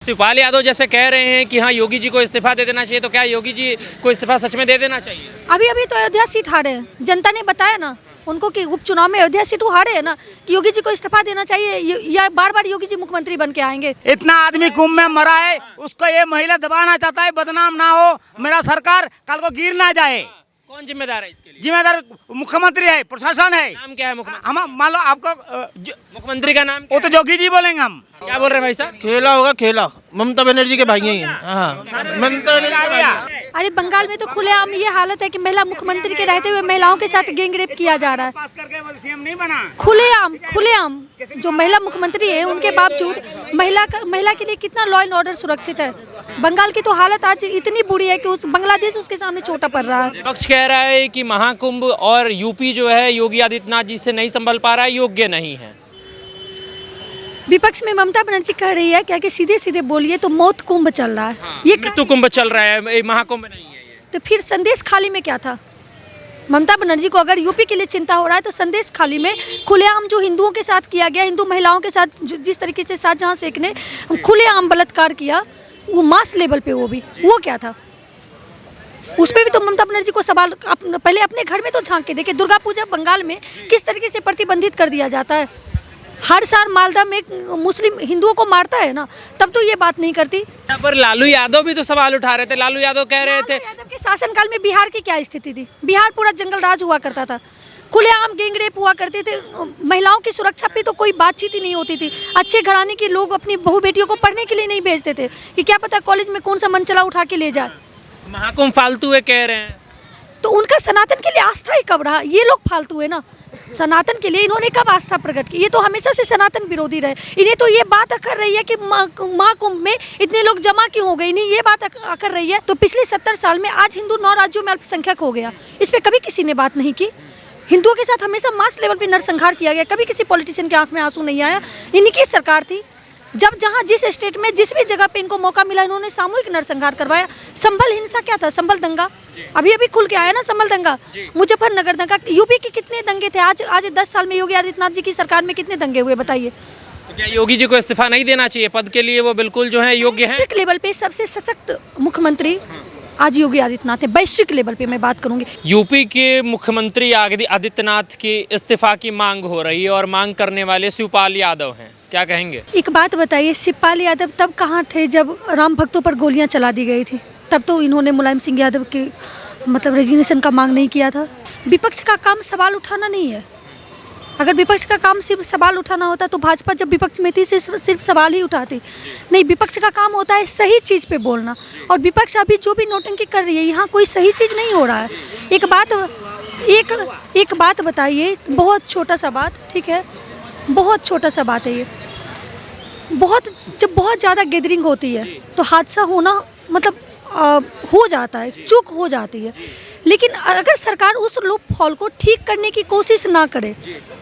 शिवपाल यादव जैसे कह रहे हैं कि हाँ योगी जी को इस्तीफा दे देना चाहिए, तो क्या योगी जी को इस्तीफा सच में दे देना चाहिए? अभी अभी तो अयोध्या सीट हारे हैं, जनता ने बताया ना उनको कि उपचुनाव में अयोध्या सीट हारे है ना, कि योगी जी को इस्तीफा देना चाहिए या बार बार योगी जी मुख्यमंत्री बन के आएंगे। इतना आदमी कुंभ में मरा है, उसको ये महिला दबाना चाहता है, बदनाम ना हो, मेरा सरकार कल को गिर ना जाए। कौन जिम्मेदार है इसके लिए? जिम्मेदार मुख्यमंत्री है, प्रशासन है। नाम क्या है मुख्यमंत्री? हम मान लो आपको मुख्यमंत्री का नाम वो तो जोगी जी बोलेंगे हम। क्या बोल रहे हैं भाई साहब? खेला होगा, खेला ममता बनर्जी के भाई हैं। हाँ, ममता बनर्जी के भाई हैं। अरे बंगाल में तो खुलेआम ये हालत है कि महिला मुख्यमंत्री के रहते हुए महिलाओं के साथ गैंग रेप किया जा रहा है। पास करके सीएम नहीं बना। खुलेआम जो महिला मुख्यमंत्री है उनके बावजूद महिला के लिए कितना लॉ एंड ऑर्डर सुरक्षित है। बंगाल की तो हालत आज इतनी बुरी है कि उस बांग्लादेश उसके सामने छोटा पड़ रहा है। विपक्ष कह रहा है कि महाकुंभ और यूपी जो है योगी आदित्यनाथ जी से नहीं संभल पा रहा है, योग्य नहीं है। विपक्ष में ममता बनर्जी कह रही है क्या कि सीधे सीधे बोलिए तो मौत कुंभ चल रहा है। हाँ, ये मृत्यु कुंभ चल रहा है, महाकुंभ नहीं है ये। तो फिर संदेश खाली में क्या था? ममता बनर्जी को अगर यूपी के लिए चिंता हो रहा है तो संदेश खाली में खुलेआम जो हिंदुओं के साथ किया गया, हिंदू महिलाओं के साथ जिस तरीके से शाहजहां शेख ने खुलेआम बलात्कार किया, वो मास लेवल पे, वो क्या था? उस पर भी तो ममता बनर्जी को सवाल पहले अपने घर में तो झांक के देखिए। दुर्गा पूजा बंगाल में किस तरीके से प्रतिबंधित कर दिया जाता है। हर साल मालदा में मुस्लिम हिंदुओं को मारता है ना, तब तो ये बात नहीं करती। यहाँ पर लालू यादव भी तो सवाल उठा रहे थे। लालू यादव कह रहे थे यादव के शासनकाल में बिहार की क्या स्थिति थी? बिहार पूरा जंगल राज हुआ करता था, खुलेआम गैंग रेप हुआ करते थे, महिलाओं की सुरक्षा पे तो कोई बातचीत ही नहीं होती थी। अच्छे घराने के लोग अपनी बहू बेटियों को पढ़ने के लिए नहीं भेजते थे कि क्या पता कॉलेज में कौन सा मनचला उठा के ले जाए। महाकुंभ फालतू है कह रहे हैं, तो उनका सनातन के लिए आस्था ही कब रहा? ये लोग फालतू है ना। सनातन के लिए इन्होंने कब आस्था प्रकट की? ये तो हमेशा से सनातन विरोधी रहे। इन्हें तो ये बात अखर रही है कि महाकुंभ में इतने लोग जमा क्यों हो गए, इन्हें ये बात अखर रही है। तो पिछले 70 साल में आज हिंदू 9 राज्यों में अल्पसंख्यक हो गया, इस पर कभी किसी ने बात नहीं की। हिंदुओं के साथ हमेशा मास लेवल पे नरसंहार किया गया, कभी किसी पॉलिटिशियन के आंख में आंसू नहीं आया। इनकी सरकार थी जब जहां जिस स्टेट में जिस भी जगह पे इनको मौका मिला इन्होंने सामूहिक नरसंहार करवाया। संभल हिंसा क्या था? संभल दंगा अभी अभी खुल के आया ना, संभल दंगा, मुजफ्फरनगर दंगा। यूपी के कितने दंगे थे? आज 10 साल में योगी आदित्यनाथ जी की सरकार में कितने दंगे हुए बताइए? तो क्या योगी जी को इस्तीफा नहीं देना चाहिए? पद के लिए वो बिल्कुल जो है योग्य है। वैश्विक लेवल पे सबसे सशक्त मुख्यमंत्री आज योगी आदित्यनाथ है। वैश्विक लेवल पे मैं बात करूंगी। यूपी के मुख्यमंत्री आदित्यनाथ की इस्तीफा की मांग हो रही है और मांग करने वाले शिवपाल यादव हैं, क्या कहेंगे? एक बात बताइए, शिवपाल यादव तब कहाँ थे जब राम भक्तों पर गोलियां चला दी गई थी? तब तो इन्होंने मुलायम सिंह यादव के रेजिग्नेशन का मांग नहीं किया था। विपक्ष का काम सवाल उठाना नहीं है। अगर विपक्ष का काम सिर्फ सवाल उठाना होता तो भाजपा जब विपक्ष में थी सिर्फ सवाल ही उठाती। नहीं, विपक्ष का काम होता है सही चीज़ पे बोलना, और विपक्ष अभी जो भी नोटंकी कर रही है, यहाँ कोई सही चीज़ नहीं हो रहा है। एक बात बताइए, बहुत छोटा सा बात, ठीक है, बहुत छोटा सा बात है ये। जब बहुत ज़्यादा गैदरिंग होती है तो हादसा होना मतलब हो जाता है, चूक हो जाती है। लेकिन अगर सरकार उस लूप हॉल को ठीक करने की कोशिश ना करे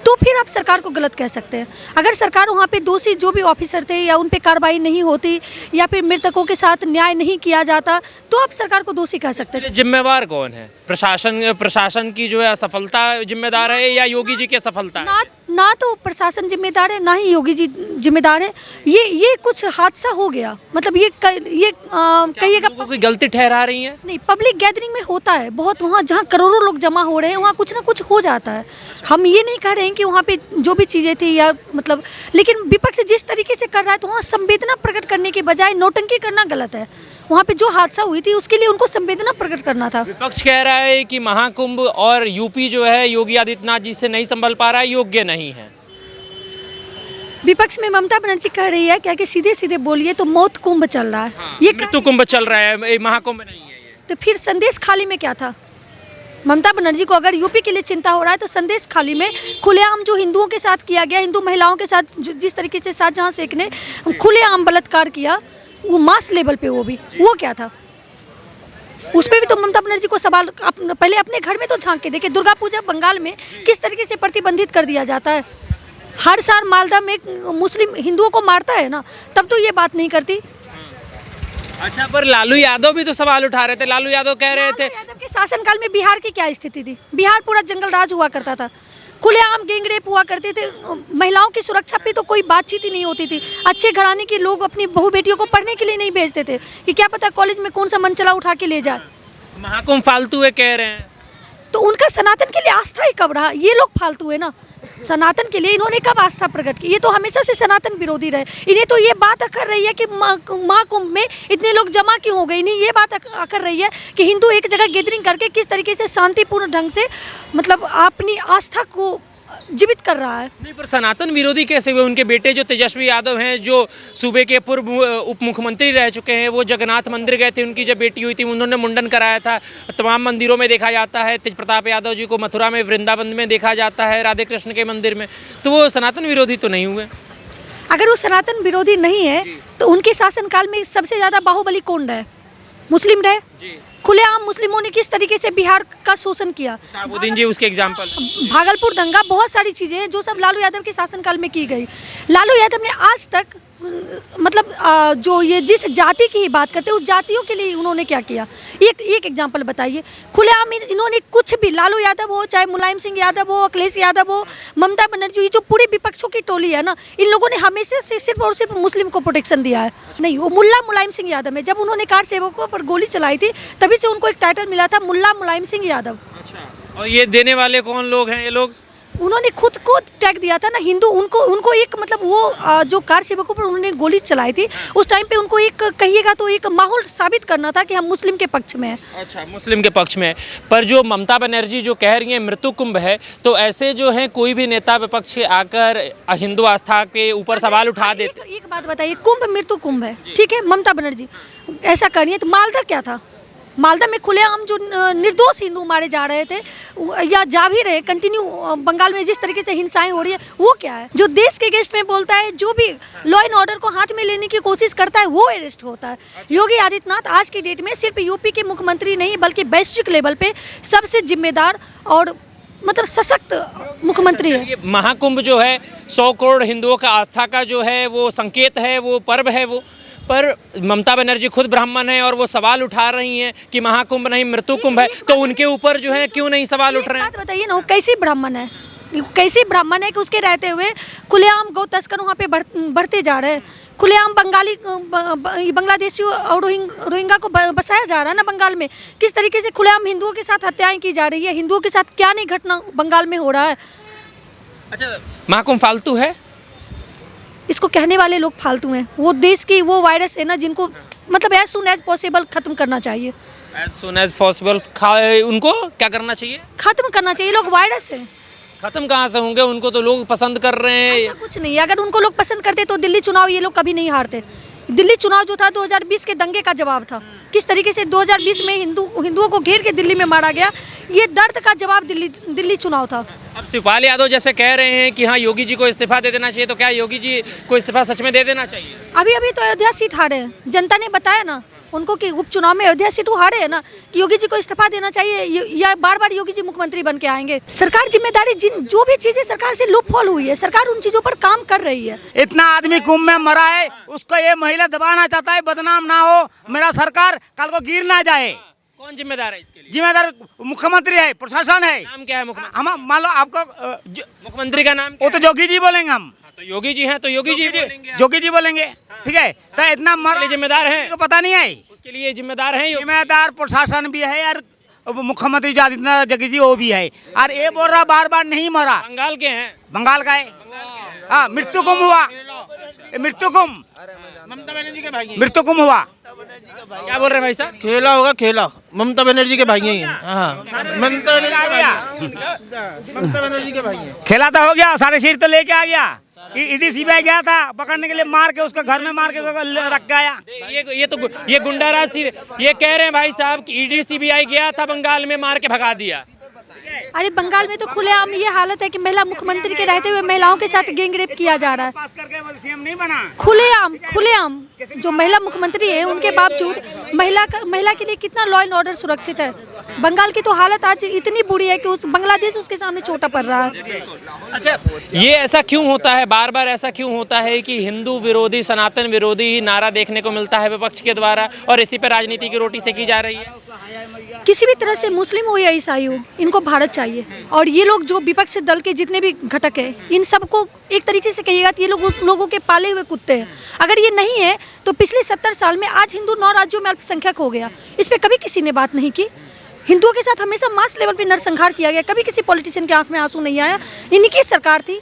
तो फिर आप सरकार को गलत कह सकते हैं। अगर सरकार वहाँ पे दोषी जो भी ऑफिसर थे या उन पे कार्रवाई नहीं होती या फिर मृतकों के साथ न्याय नहीं किया जाता तो आप सरकार को दोषी कह सकते हैं। जिम्मेवार कौन है? प्रशासन की जो है असफलता जिम्मेदार है या योगी जी की असफलता है? ना तो प्रशासन जिम्मेदार है, ना ही योगी जी जिम्मेदार है। ये कुछ हादसा हो गया, मतलब ये कहिएगा कोई गलती ठहरा रही है? नहीं, पब्लिक गैदरिंग में होता है बहुत, वहाँ जहाँ करोड़ों लोग जमा हो रहे हैं वहाँ कुछ ना कुछ हो जाता है। हम ये नहीं कह रहे हैं कि वहाँ पे जो भी चीज़ें थी या मतलब, लेकिन विपक्ष जिस तरीके से कर रहा है तो वहाँ संवेदना प्रकट करने के बजाय नौटंकी करना गलत है। वहाँ पे जो हादसा हुई थी उसके लिए उनको संवेदना प्रकट करना था। विपक्ष कह रहा है कि महाकुंभ और यूपी जो है योगी आदित्यनाथ जी से नहीं संभल पा रहा है, योग्य नहीं है। विपक्ष में ममता बनर्जी कह रही है क्या कि सीधे सीधे बोलिए तो मौत कुंभ चल रहा है। हाँ, ये मृत्यु कुंभ चल रहा है, महाकुंभ नहीं है ये। तो फिर संदेश खाली में क्या था? ममता बनर्जी को अगर यूपी के लिए चिंता हो रहा है तो संदेश खाली में खुलेआम जो हिंदुओं के साथ किया गया, हिंदू महिलाओं के साथ जिस तरीके से शाहजहां शेख ने खुलेआम बलात्कार किया, वो मास लेवल पे, वो क्या था? उस पर भी तो ममता बनर्जी को सवाल पहले अपने घर में तो झांक के देखिए। दुर्गा पूजा बंगाल में किस तरीके से प्रतिबंधित कर दिया जाता है। हर साल मालदा में मुस्लिम हिंदुओं को मारता है ना, तब तो ये बात नहीं करती। अच्छा, पर लालू यादव भी तो सवाल उठा रहे थे। लालू यादव कह रहे थे यादव के शासनकाल में बिहार की क्या स्थिति थी? बिहार पूरा जंगल राज हुआ करता था, खुलेआम गैंगरेप हुआ करते थे। महिलाओं की सुरक्षा पे तो कोई बातचीत ही नहीं होती थी। अच्छे घराने के लोग अपनी बहू बेटियों को पढ़ने के लिए नहीं भेजते थे कि क्या पता कॉलेज में कौन सा मनचला उठा के ले जाए। महाकुंभ फालतू है कह रहे हैं, तो उनका सनातन के लिए आस्था ही कब रहा? ये लोग फालतू है ना। सनातन के लिए इन्होंने कब आस्था प्रकट की? ये तो हमेशा से सनातन विरोधी रहे। इन्हें तो ये बात अखर रही है कि महाकुंभ में इतने लोग जमा क्यों हो गए। इन्हें ये बात अखर रही है कि हिंदू एक जगह गैदरिंग करके किस तरीके से शांतिपूर्ण ढंग से मतलब अपनी आस्था को जीवित कर रहा है। नहीं पर सनातन विरोधी कैसे हुए? उनके बेटे जो तेजस्वी यादव हैं, जो सूबे के पूर्व उप मुख्यमंत्री रह चुके हैं, वो जगन्नाथ मंदिर गए थे, उनकी जब बेटी हुई थी उन्होंने मुंडन कराया था। तमाम मंदिरों में देखा जाता है, तेज प्रताप यादव जी को मथुरा में, वृंदावन में देखा जाता है, राधे कृष्ण के मंदिर में, तो वो सनातन विरोधी तो नहीं हुए? अगर वो सनातन विरोधी नहीं है तो उनके शासनकाल में सबसे ज़्यादा बाहुबली कौन रहे? मुस्लिम रहे। खुलेआम मुस्लिमों ने किस तरीके से बिहार का शोषण किया। साबुद्दीन जी उसके एग्जाम्पल। भागलपुर दंगा, बहुत सारी चीज़ें हैं जो सब लालू यादव के शासनकाल में की गई। लालू यादव ने आज तक मतलब जो ये जिस जाति की ही बात करते हैं उस जातियों के लिए उन्होंने क्या किया? एक एग्जांपल बताइए। खुलेआम इन्होंने कुछ भी, लालू यादव हो, चाहे मुलायम सिंह यादव हो, अखिलेश यादव हो, ममता बनर्जी, ये जो पूरे विपक्षों की टोली है ना, इन लोगों ने हमेशा से सिर्फ और सिर्फ मुस्लिम को प्रोटेक्शन दिया है। नहीं, वो मुल्ला मुलायम सिंह यादव है। जब उन्होंने कार सेवकों पर गोली चलाई थी तभी से उनको एक टाइटल मिला था, मुल्ला मुलायम सिंह यादव। अच्छा, और ये देने वाले कौन लोग हैं? ये लोग उन्होंने खुद को टैग दिया था ना हिंदू। उनको एक मतलब वो जो कार सेवकों पर उन्होंने गोली चलाई थी उस टाइम पे उनको एक कहिएगा तो एक माहौल साबित करना था कि हम मुस्लिम के पक्ष में हैं। अच्छा, मुस्लिम के पक्ष में है। पर जो ममता बनर्जी जो कह रही हैं मृत्यु कुंभ है, तो ऐसे जो है कोई भी नेता विपक्ष आकर हिंदू आस्था के ऊपर सवाल उठा देते। एक बात बताइए, कुंभ मृत्यु कुंभ है, ठीक है, ममता बनर्जी ऐसा कर रही है, तो मालदा क्या था? मालदा में खुलेआम जो निर्दोष हिंदू मारे जा रहे थे या जा भी रहे, कंटिन्यू बंगाल में जिस तरीके से हिंसाएं हो रही है, वो क्या है? जो देश के गेस्ट में बोलता है, जो भी लॉ एंड ऑर्डर को हाथ में लेने की कोशिश करता है, वो अरेस्ट होता है। योगी आदित्यनाथ आज की डेट में सिर्फ यूपी के मुख्यमंत्री नहीं बल्कि वैश्विक लेवल पे सबसे जिम्मेदार और मतलब सशक्त मुख्यमंत्री है। ये महाकुंभ जो है 100 करोड़ हिंदुओं का आस्था का जो है वो संकेत है, वो पर्व है वो। पर ममता बनर्जी खुद ब्राह्मण है और वो सवाल उठा रही हैं कि महाकुंभ नहीं मृत्यु कुंभ है, तो उनके ऊपर जो है क्यों नहीं सवाल उठ रहे हैं? बात बताइए ना, वो कैसी ब्राह्मण है? कैसी ब्राह्मण है कि उसके रहते हुए खुलेआम गौ तस्कर वहाँ पे बढ़ते जा रहे हैं। खुलेआम बांग्लादेशियों और रोहिंगा को बसाया जा रहा है ना बंगाल में। किस तरीके से खुलेआम हिंदुओं के साथ हत्याएं की जा रही है, हिंदुओं के साथ क्या नहीं घटना बंगाल में हो रहा है। अच्छा, महाकुंभ फालतू है? इसको कहने वाले लोग फालतू हैं। वो देश की वो वायरस है ना जिनको मतलब एज सुन एज पॉसिबल खत्म करना चाहिए। एज सुन एज पॉसिबल उनको क्या करना चाहिए? खत्म करना चाहिए। लोग वायरस है। खत्म कहाँ से होंगे? उनको तो लोग पसंद कर रहे हैं। ऐसा कुछ नहीं है। अगर उनको लोग पसंद करते तो दिल्ली चुनाव ये लोग कभी नहीं हारते। दिल्ली चुनाव जो था 2020 के दंगे का जवाब था। किस तरीके से 2020 में हिंदुओं को घेर के दिल्ली में मारा गया, ये दर्द का जवाब दिल्ली चुनाव था। अब शिवपाल यादव जैसे कह रहे हैं कि हाँ योगी जी को इस्तीफा दे देना चाहिए, तो क्या योगी जी को इस्तीफा सच में दे देना चाहिए? अभी तो अयोध्या सीट हारे हैं, जनता ने बताया ना उनको कि उपचुनाव में अयोध्या सीट हारे है ना, कि योगी जी को इस्तीफा देना चाहिए या बार बार योगी जी मुख्यमंत्री बन के आएंगे। सरकार जिम्मेदारी, जो भी चीजें सरकार से लूपहॉल हुई है, सरकार उन चीजों पर काम कर रही है। इतना आदमी कुंभ में मरा है, उसको ये महिला दबाना चाहता है, बदनाम ना हो मेरा सरकार, कल को गिर ना जाए। कौन जिम्मेदार है इसके लिए? जिम्मेदार मुख्यमंत्री है, प्रशासन है। नाम क्या है मुख्यमंत्री? हम मान लो आपको मुख्यमंत्री का नाम वो तो योगी जी बोलेंगे हम। तो योगी जी हैं तो योगी जी बोलेंगे। योगी जी बोलेंगे, ठीक है। तो इतना मर जिम्मेदार है, पता नहीं है उसके लिए जिम्मेदार है। जिम्मेदार प्रशासन भी है और मुख्यमंत्री जो आदित्यनाथ जगह जी वो भी है। और ये बोल रहा बार बार नहीं मरा, बंगाल के हैं, बंगाल का है। हाँ, मृत्यु कुंभ हुआ, मृत्यु कुंभ, ममता बनर्जी के भाई मृत्यु कुंभ हुआ। क्या बोल रहे हैं भाई साहब? खेला होगा, खेला ममता बनर्जी के भाई हैं। हाँ, ममता बनर्जी के भाई हैं। खेला तो हो गया, सारे सीट तो लेके आ गया। ईडी सीबीआई गया था पकड़ने के लिए, मार के उसका घर में मार के रख गया। ये गुंडाराज ये कह रहे हैं भाई साहब कि ईडी सीबीआई गया था बंगाल में, मार के भगा दिया। अरे बंगाल में तो खुलेआम ये हालत है कि महिला मुख्यमंत्री के रहते हुए महिलाओं के साथ गैंगरेप किया जा रहा है। पास करके सीएम नहीं बना। खुलेआम जो महिला मुख्यमंत्री है उनके बावजूद महिला के लिए कितना लॉ एंड ऑर्डर सुरक्षित है। बंगाल की तो हालत आज इतनी बुरी है कि उस बांग्लादेश उसके सामने छोटा पड़ रहा है। अच्छा, ये ऐसा क्यों होता है? बार बार ऐसा क्यों होता है कि हिंदू विरोधी, सनातन विरोधी ही नारा देखने को मिलता है विपक्ष के द्वारा, और इसी पर राजनीति की रोटी सेकी जा रही है? किसी भी तरह से मुस्लिम हो या ईसाई हो, इनको भारत चाहिए। और ये लोग जो विपक्ष दल के जितने भी घटक हैं, इन सबको एक तरीके से कहिएगा कि ये लोग उस लोगों के पाले हुए कुत्ते हैं। अगर ये नहीं है तो पिछले 70 साल में आज हिंदू 9 राज्यों में अल्पसंख्यक हो गया, इस पर कभी किसी ने बात नहीं की। हिंदुओं के साथ हमेशा मास लेवल पे नरसंहार किया गया, कभी किसी पॉलिटिशियन के आंख में आंसू नहीं आया। इन्हीं की सरकार थी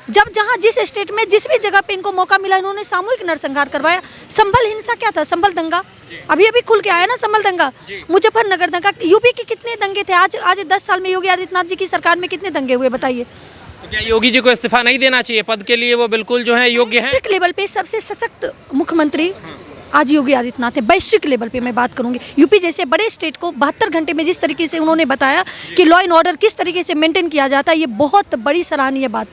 जब जहां जिस स्टेट में जिस भी जगह पे इनको मौका मिला, इन्होंने सामूहिक नरसंहार करवाया। संभल हिंसा क्या था? संभल दंगा अभी अभी खुल के आया ना, संभल दंगा, मुजफ्फरनगर दंगा, यूपी के कितने दंगे थे। आज 10 साल में योगी आदित्यनाथ जी की सरकार में कितने दंगे हुए बताइए। तो क्या योगी जी को इस्तीफा नहीं देना चाहिए? पद के लिए वो बिल्कुल जो है योग्य है। वैश्विक लेवल पे सबसे सशक्त मुख्यमंत्री आज योगी आदित्यनाथ है। वैश्विक लेवल पे मैं बात करूंगी, यूपी जैसे बड़े स्टेट को 72 घंटे में जिस तरीके से उन्होंने बताया कि लॉ एंड ऑर्डर किस तरीके से मेंटेन किया जाता है, ये बहुत बड़ी सराहनीय बात है।